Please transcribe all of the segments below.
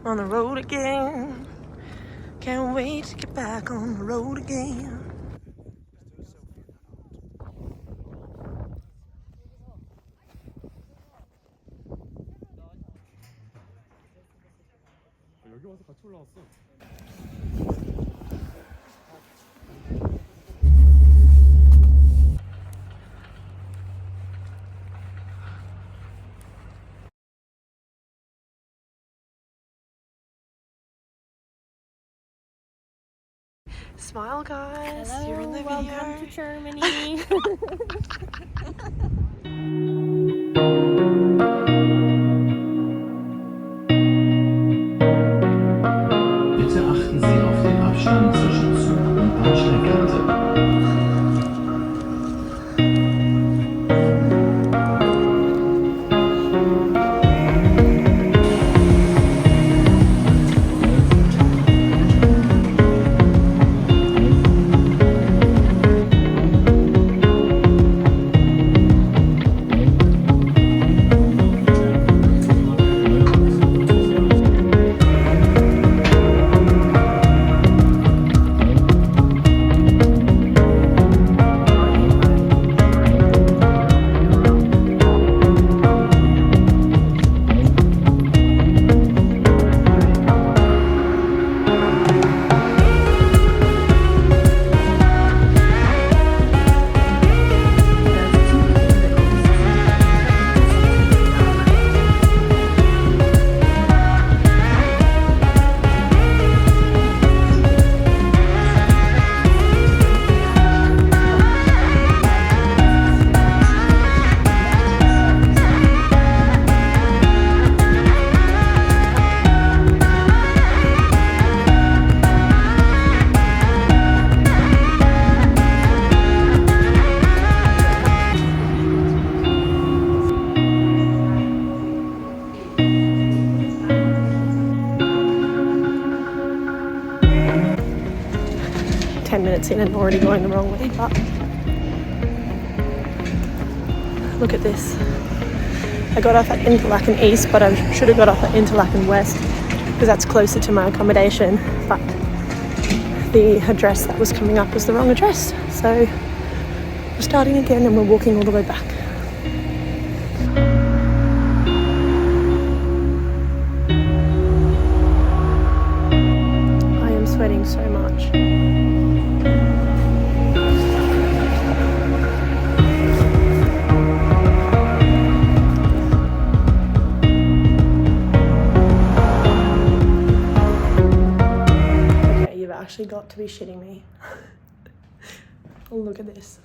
On the road again. Can't wait to get back on the road again. 여기 와서 같이 올라왔어. Smile, guys. Hello, You're in the welcome video. to Germany. Bitte achten Sie auf den Abstand zwischen Zug und Bahnsteigkante. In and already going the wrong way, but look at this. I got off at Interlaken East, but I should have got off at Interlaken West because that's closer to my accommodation, but the address that was coming up was the wrong address, so we're starting again and we're walking all the way back. I am sweating so much. Actually got to be shitting me. Oh, look at this.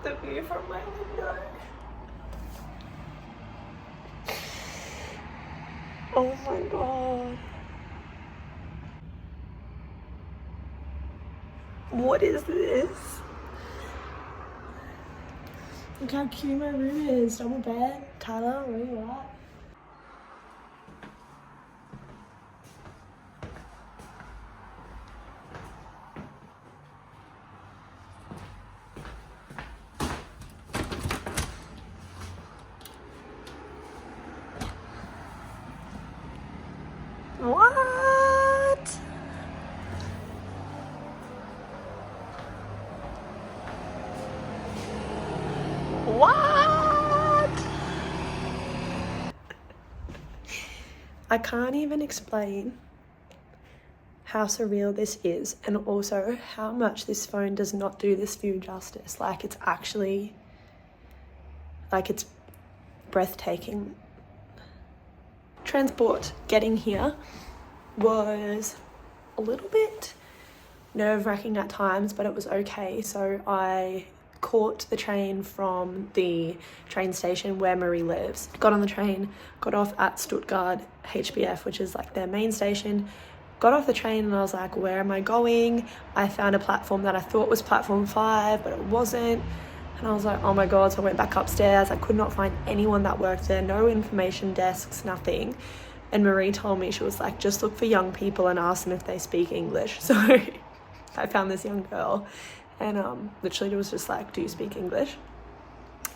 The view from my window. Oh my god. What is this? Look how cute my room is. Double bed. Tyler, where are you at? What? What? I can't even explain how surreal this is, and also how much this phone does not do this view justice. Like, it's actually, like, it's breathtaking. Transport getting here was a little bit nerve-wracking at times, but it was okay. So I caught the train from the train station where Marie lives, got on the train, got off at Stuttgart HBF, which is like their main station, got off the train, and I was like, where am I going? I found a platform that I thought was platform 5, but it wasn't, and I was like, oh my god. So I went back upstairs. I could not find anyone that worked there, no information desks, nothing. And Marie told me, she was like, just look for young people and ask them if they speak English. So I found this young girl, And literally it was just like, do you speak English?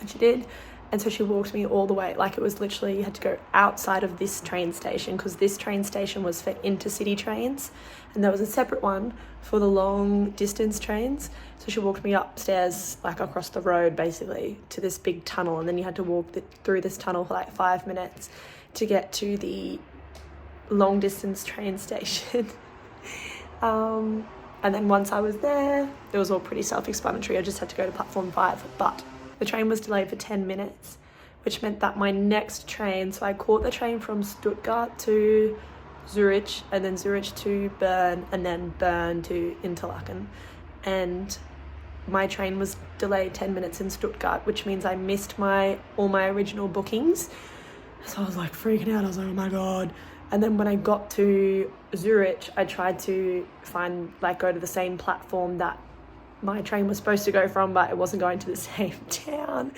And she did. And so she walked me all the way, like it was literally, you had to go outside of this train station, because this train station was for intercity trains and there was a separate one for the long distance trains. So she walked me upstairs, like across the road basically, to this big tunnel, and then you had to walk through this tunnel for like 5 minutes to get to the long distance train station. And then once I was there, it was all pretty self-explanatory. I just had to go to platform 5, but the train was delayed for 10 minutes, which meant that my next train, so I caught the train from Stuttgart to Zurich, and then Zurich to Bern, and then Bern to Interlaken. And my train was delayed 10 minutes in Stuttgart, which means I missed all my original bookings. So I was like freaking out. I was like, oh my God. And then when I got to Zurich, I tried to go to the same platform that my train was supposed to go from, but it wasn't going to the same town.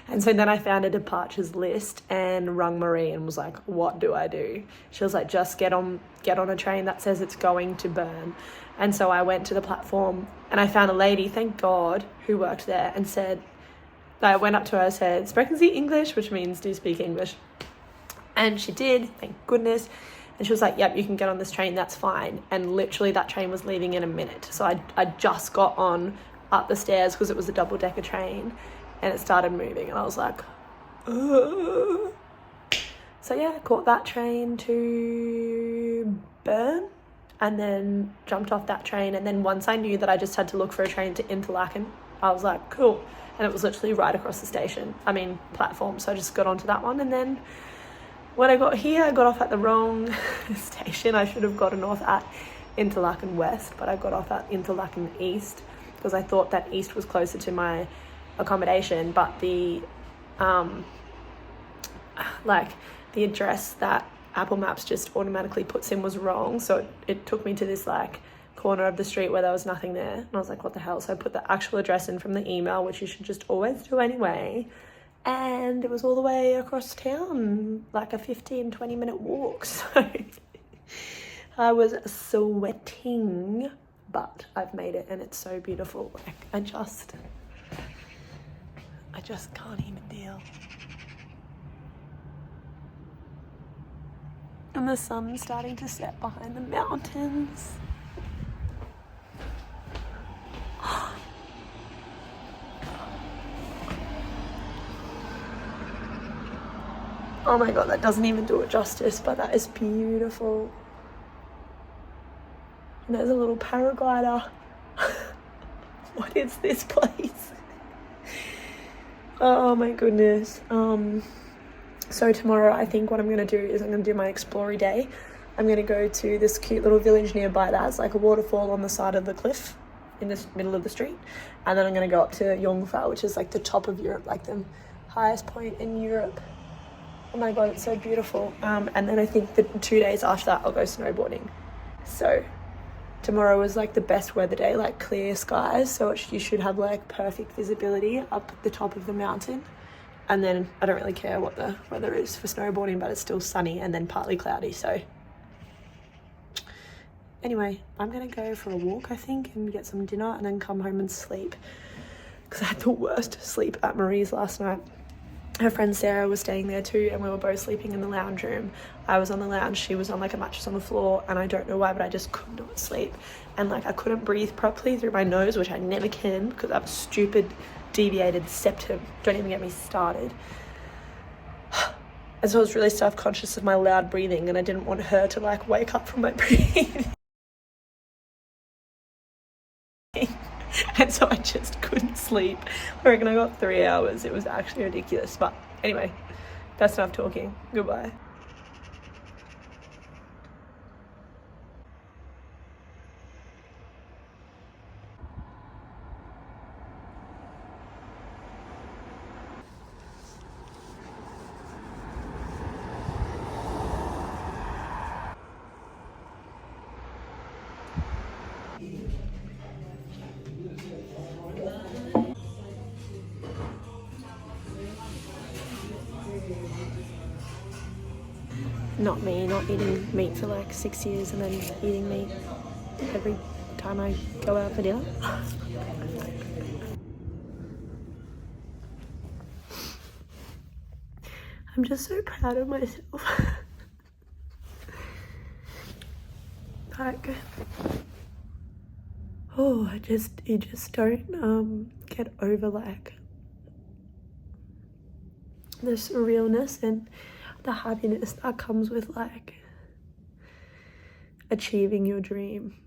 And so then I found a departures list and rung Marie and was like, what do I do? She was like, just get on a train that says it's going to Bern. And so I went to the platform and I found a lady, thank God, who worked there, and said, I went up to her and said, "Sprechen Sie English?" which means, do you speak English? And she did, thank goodness. And she was like, yep, you can get on this train, that's fine. And literally that train was leaving in a minute. So I just got on up the stairs because it was a double-decker train and it started moving. And I was like, ugh. So yeah, I caught that train to Bern and then jumped off that train. And then once I knew that I just had to look for a train to Interlaken, I was like, cool. And it was literally right across the platform. So I just got onto that one, and then when I got here, I got off at the wrong station. I should have gotten off at Interlaken West, but I got off at Interlaken East because I thought that East was closer to my accommodation, but the address that Apple Maps just automatically puts in was wrong. So it took me to this corner of the street where there was nothing there. And I was like, what the hell? So I put the actual address in from the email, which you should just always do anyway. And it was all the way across town, like a 15-20 minute walk. So I was sweating, but I've made it and it's so beautiful. I just can't even deal. And the sun's starting to set behind the mountains. Oh my God, that doesn't even do it justice, but that is beautiful. And there's a little paraglider. What is this place? Oh my goodness. So tomorrow I think what I'm going to do is I'm going to do my explory day. I'm going to go to this cute little village nearby that has like a waterfall on the side of the cliff in the middle of the street. And then I'm going to go up to Jungfrau, which is like the top of Europe, like the highest point in Europe. Oh my God, it's so beautiful. And then I think the 2 days after that, I'll go snowboarding. So tomorrow is like the best weather day, like clear skies. So you should have like perfect visibility up at the top of the mountain. And then I don't really care what the weather is for snowboarding, but it's still sunny and then partly cloudy. So anyway, I'm going to go for a walk, I think, and get some dinner and then come home and sleep. Because I had the worst sleep at Marie's last night. Her friend Sarah was staying there too, and we were both sleeping in the lounge room. I was on the lounge, she was on like a mattress on the floor, and I don't know why, but I just could not sleep. And like I couldn't breathe properly through my nose, which I never can because I have a stupid deviated septum. Don't even get me started. And so I was really self-conscious of my loud breathing, and I didn't want her to like wake up from my breathing. And so I just couldn't sleep. I reckon I got 3 hours. It was actually ridiculous. But anyway, that's enough talking. Goodbye. Not me, not eating meat for like 6 years and then eating meat every time I go out for dinner. I'm just so proud of myself. Like, oh, you just don't get over like the surrealness and the happiness that comes with like achieving your dream.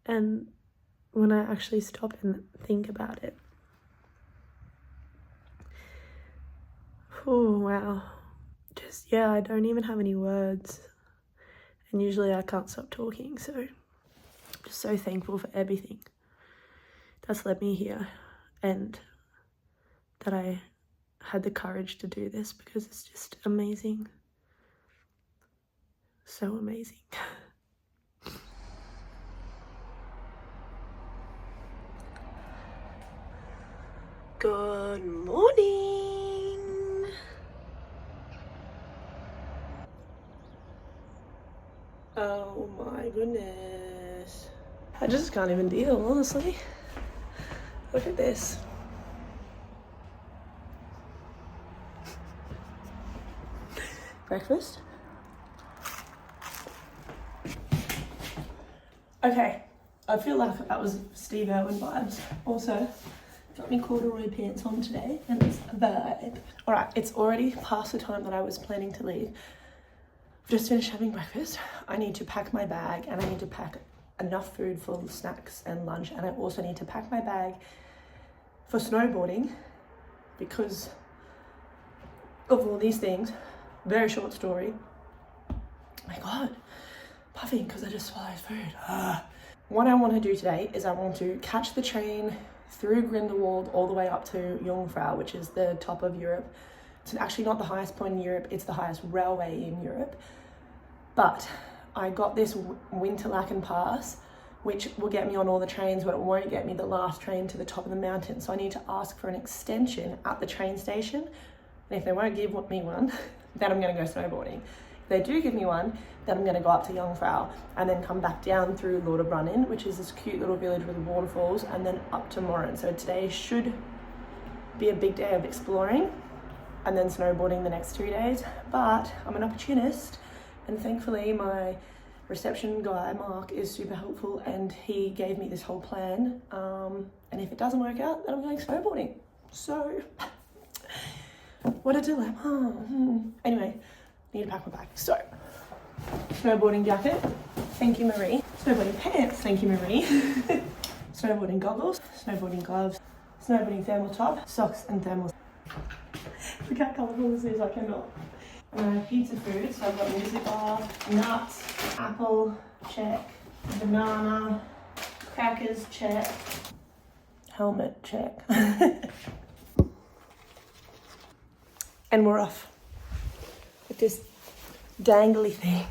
And when I actually stop and think about it, oh wow, just yeah, I don't even have any words, and usually I can't stop talking, so I'm just so thankful for everything that's led me here and that I had the courage to do this, because it's just amazing, so amazing. Good morning. Oh my goodness. I just can't even deal, honestly. Look at this. Breakfast. Okay, I feel like that was Steve Irwin vibes. Also, got me corduroy pants on today, and it's a vibe. Alright, it's already past the time that I was planning to leave. I've just finished having breakfast. I need to pack my bag, and I need to pack enough food for snacks and lunch, and I also need to pack my bag for snowboarding because of all these things. Very short story. Oh my god, puffing because I just swallowed food. What I want to do today is I want to catch the train through Grindelwald all the way up to Jungfrau, which is the top of Europe. It's actually not the highest point in Europe, it's the highest railway in Europe. But I got this Interlaken pass, which will get me on all the trains, but it won't get me the last train to the top of the mountain. So I need to ask for an extension at the train station. And if they won't give me one, then I'm going to go snowboarding. If they do give me one, then I'm going to go up to Jungfrau and then come back down through Lauterbrunnen, which is this cute little village with waterfalls, and then up to Morin. So today should be a big day of exploring and then snowboarding the next 2 days. But I'm an opportunist, and thankfully my reception guy, Mark, is super helpful, and he gave me this whole plan. And if it doesn't work out, then I'm going snowboarding. So, what a dilemma. Anyway, need to pack my bag. So, snowboarding jacket, thank you Marie. Snowboarding pants, thank you Marie. Snowboarding goggles, snowboarding gloves, snowboarding thermal top, socks and thermals. Look how colourful this is, I cannot. Pizza food, so I've got music bar, nuts, apple, check, banana, crackers, check, helmet, check. And we're off with this dangly thing.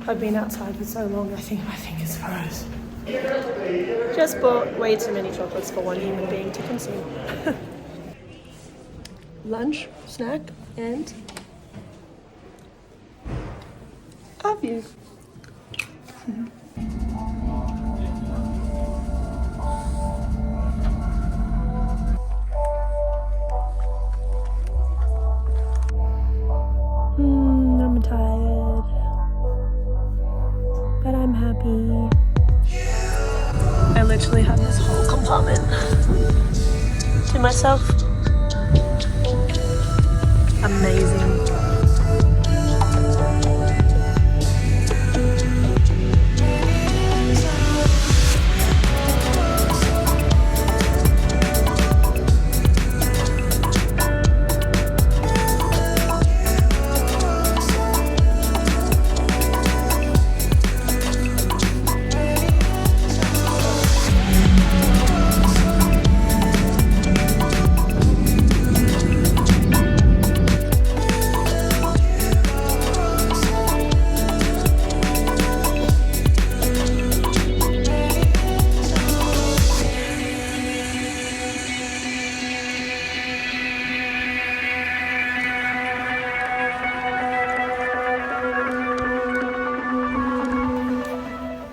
I've been outside for so long, I think my fingers froze. Just bought way too many chocolates for one human being to consume. Lunch, snack, and a view. I'm tired, but I'm happy. I literally have this whole compartment to myself. Amazing.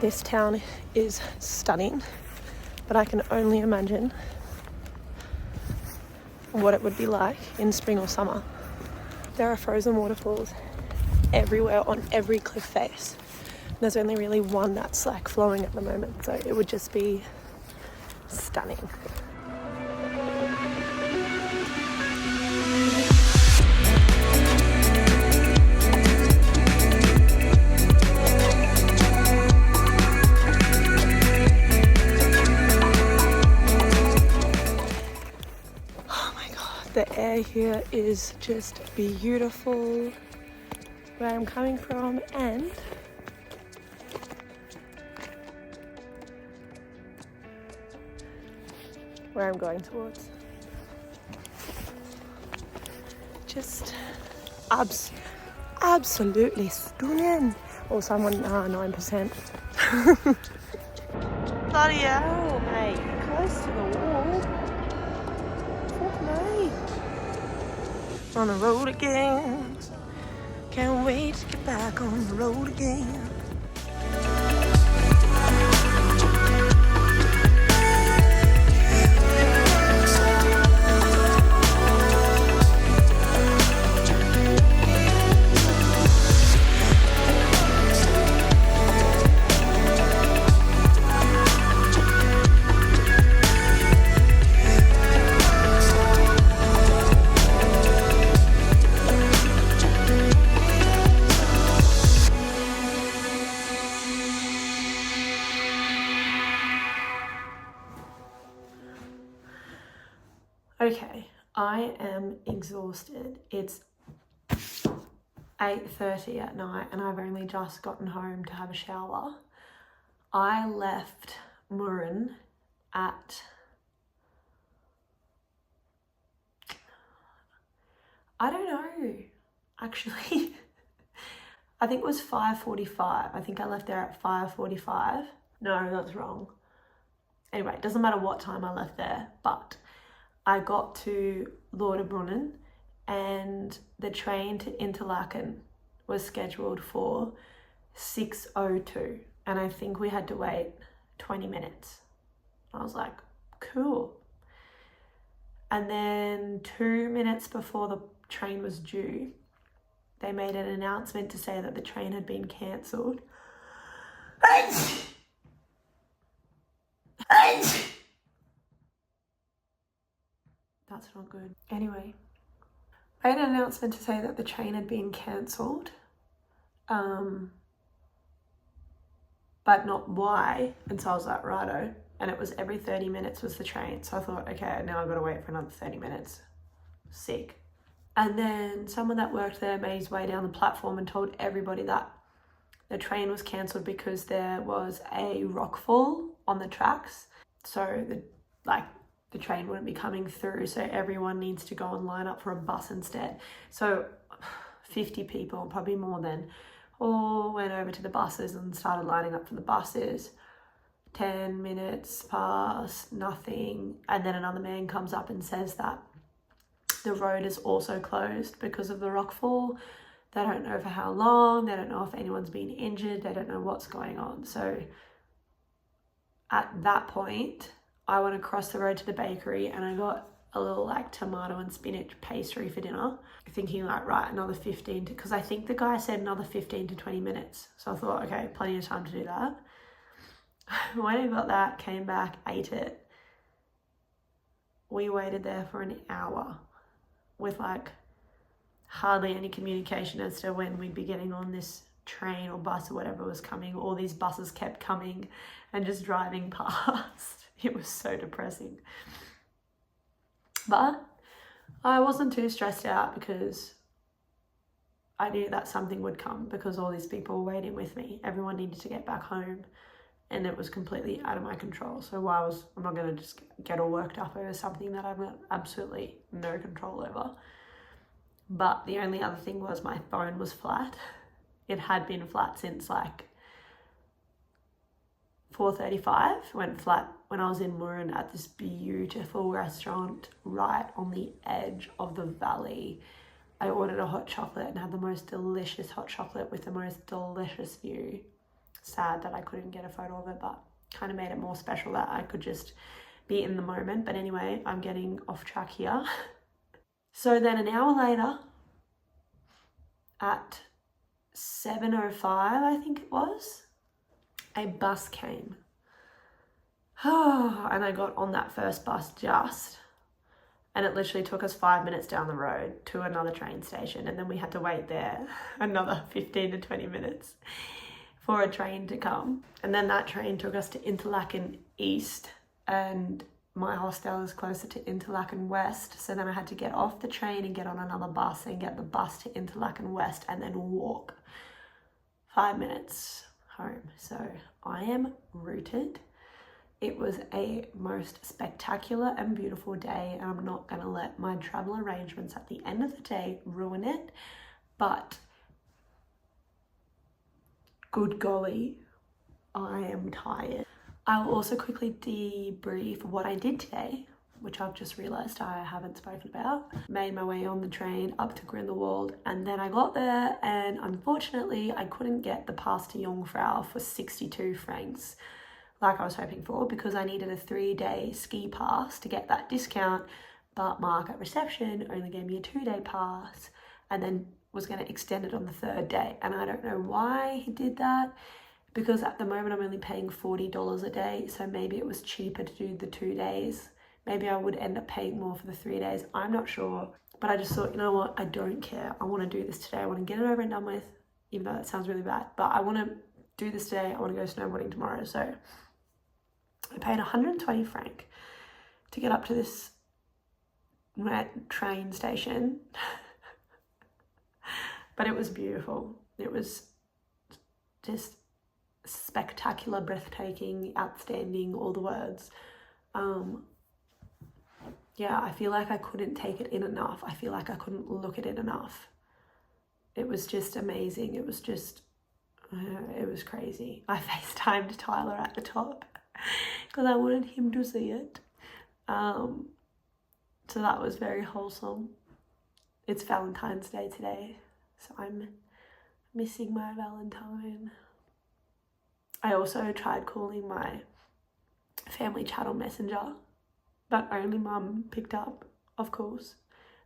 This town is stunning, but I can only imagine what it would be like in spring or summer. There are frozen waterfalls everywhere on every cliff face. There's only really one that's like flowing at the moment, so it would just be stunning. The air here is just beautiful where I'm coming from, and where I'm going towards. Just absolutely stunning. Or someone 9%. Bloody hell, mate, close to the wall. Fuck me. On the road again. Can't wait to get back on the road again. Okay, I am exhausted. It's 8:30 at night and I've only just gotten home to have a shower. I left Murren at I don't know, actually. I think it was 5:45. I think I left there at 5:45. No, that's wrong. Anyway, it doesn't matter what time I left there, but I got to Lauterbrunnen and the train to Interlaken was scheduled for 6:02 and I think we had to wait 20 minutes. I was like, cool. And then 2 minutes before the train was due, they made an announcement to say that the train had been cancelled. That's not good. Anyway, I had an announcement to say that the train had been cancelled, but not why. And so I was like, righto. And it was every 30 minutes was the train. So I thought, okay, now I've got to wait for another 30 minutes. Sick. And then someone that worked there made his way down the platform and told everybody that the train was cancelled because there was a rockfall on the tracks. So the train wouldn't be coming through, so everyone needs to go and line up for a bus instead. So 50 people, probably more than, All went over to the buses and started lining up for the buses. 10 minutes pass, nothing. And then another man comes up and says that the road is also closed because of the rockfall. They don't know for how long. They don't know if anyone's been injured. They don't know what's going on. So at that point, I went across the road to the bakery and I got a little like tomato and spinach pastry for dinner, thinking like, right, another 15 because I think the guy said another 15 to 20 minutes. So I thought, okay, plenty of time to do that. When I got that, came back, ate it. We waited there for an hour with like hardly any communication as to when we'd be getting on this train or bus or whatever was coming. All these buses kept coming and just driving past. It was so depressing. But I wasn't too stressed out because I knew that something would come because all these people were waiting with me. Everyone needed to get back home and it was completely out of my control. So I'm not going to just get all worked up over something that I've got absolutely no control over. But the only other thing was my phone was flat. It had been flat since like 4:35, went flat when I was in Murren at this beautiful restaurant right on the edge of the valley. I ordered a hot chocolate and had the most delicious hot chocolate with the most delicious view. Sad that I couldn't get a photo of it, but kind of made it more special that I could just be in the moment. But anyway, I'm getting off track here. So then an hour later, at 7:05, I think it was, a bus came. And I got on that first bus and it literally took us 5 minutes down the road to another train station. And then we had to wait there another 15 to 20 minutes for a train to come. And then that train took us to Interlaken East, and my hostel is closer to Interlaken West. So then I had to get off the train and get on another bus and get the bus to Interlaken West and then walk 5 minutes home. So I am rooted. It was a most spectacular and beautiful day, and I'm not going to let my travel arrangements at the end of the day ruin it. But good golly, I am tired. I will also quickly debrief what I did today, which I've just realised I haven't spoken about. Made my way on the train up to Grindelwald, and then I got there and unfortunately I couldn't get the pass to Jungfrau for 62 francs like I was hoping for, because I needed a 3-day ski pass to get that discount, but Mark at reception only gave me a 2-day pass and then was going to extend it on the 3rd day. And I don't know why he did that, because at the moment I'm only paying $40 a day, so maybe it was cheaper to do the 2 days. Maybe I would end up paying more for the 3 days. I'm not sure, but I just thought, you know what, I don't care. I want to do this today. I want to get it over and done with, even though that sounds really bad, but I want to do this today. I want to go snowboarding tomorrow. So I paid 120 franc to get up to this train station, but it was beautiful. It was just spectacular, breathtaking, outstanding, all the words. Yeah, I feel like I couldn't take it in enough. I feel like I couldn't look at it enough. It was just amazing. It was just, it was crazy. I FaceTimed Tyler at the top because I wanted him to see it. So that was very wholesome. It's Valentine's Day today, so I'm missing my Valentine. I also tried calling my family chat on Messenger, but only Mum picked up, of course.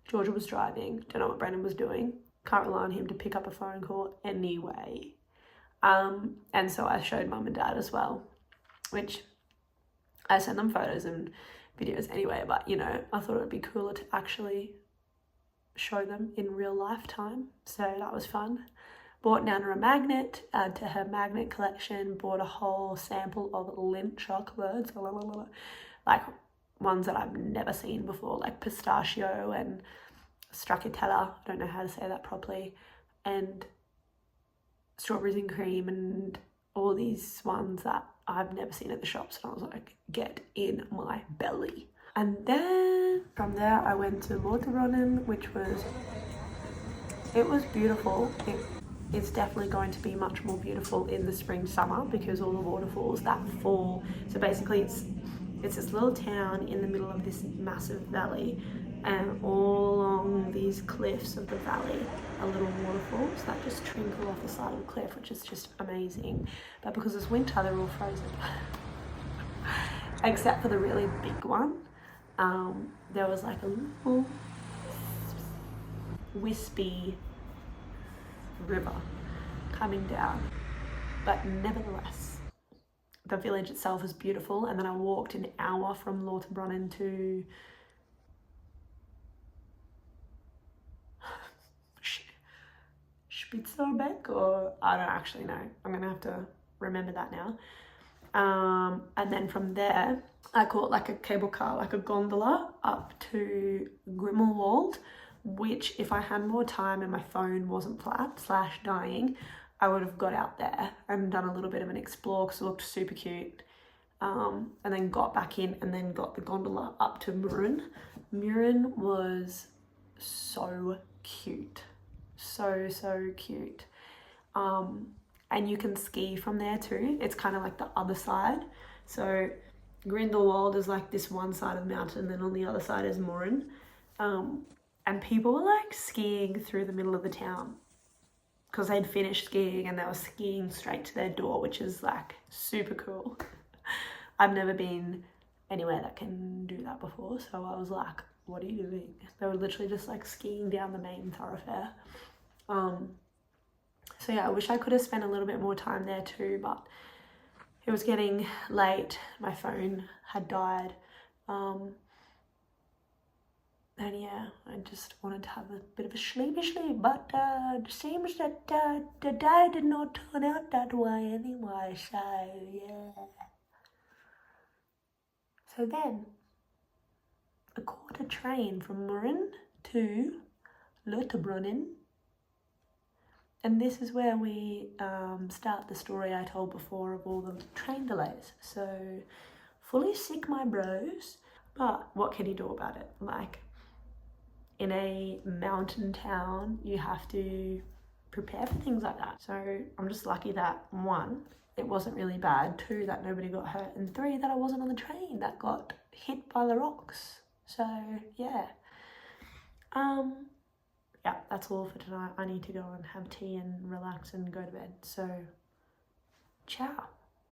Georgia was driving, don't know what Brendan was doing. Can't rely on him to pick up a phone call anyway. And so I showed Mum and Dad as well, which I sent them photos and videos anyway, but you know, I thought it would be cooler to actually show them in real life time. So that was fun. Bought Nana a magnet, add to her magnet collection, bought a whole sample of Lindt chocolates, like ones that I've never seen before, like pistachio and stracciatella, I don't know how to say that properly, and strawberries and cream, and all these ones that I've never seen at the shops. And I was like, get in my belly. And then from there I went to Lauterbrunnen, which was, it was beautiful. it's definitely going to be much more beautiful in the spring summer because all the waterfalls that fall. So basically it's this little town in the middle of this massive valley, and all along these cliffs of the valley are little waterfalls that just trickle off the side of the cliff, which is just amazing. But because it's winter, they're all frozen. Except for the really big one. There was like a little wispy river coming down, but nevertheless the village itself is beautiful. And then I walked an hour from Lauterbrunnen to Spitzerbeck, or I don't actually know, I'm gonna have to remember that now. And then from there I caught like a cable car, like a gondola up to Grimmelwald, which if I had more time and my phone wasn't flat / dying, I would have got out there and done a little bit of an explore because it looked super cute. And then got back in and then got the gondola up to Mürren. Mürren was so cute. So cute. And you can ski from there too. It's kind of like the other side. So Grindelwald is like this one side of the mountain, and then on the other side is Mürren. And people were like skiing through the middle of the town because they'd finished skiing and they were skiing straight to their door, which is like super cool. I've never been anywhere that can do that before, so I was like, what are you doing? They were literally just like skiing down the main thoroughfare. So yeah, I wish I could have spent a little bit more time there too, but it was getting late. My phone had died. And yeah, I just wanted to have a bit of a sleepy sleep, but it seems that the day did not turn out that way anyway, so yeah. So then, I caught a train from Mürren to Lauterbrunnen, and this is where we start the story I told before of all the train delays. So, fully sick, my bros, but what can you do about it? Like, in a mountain town, you have to prepare for things like that. So I'm just lucky that 1, it wasn't really bad, 2, that nobody got hurt, and 3, that I wasn't on the train that got hit by the rocks. So yeah. Yeah, that's all for tonight. I need to go and have tea and relax and go to bed. So ciao.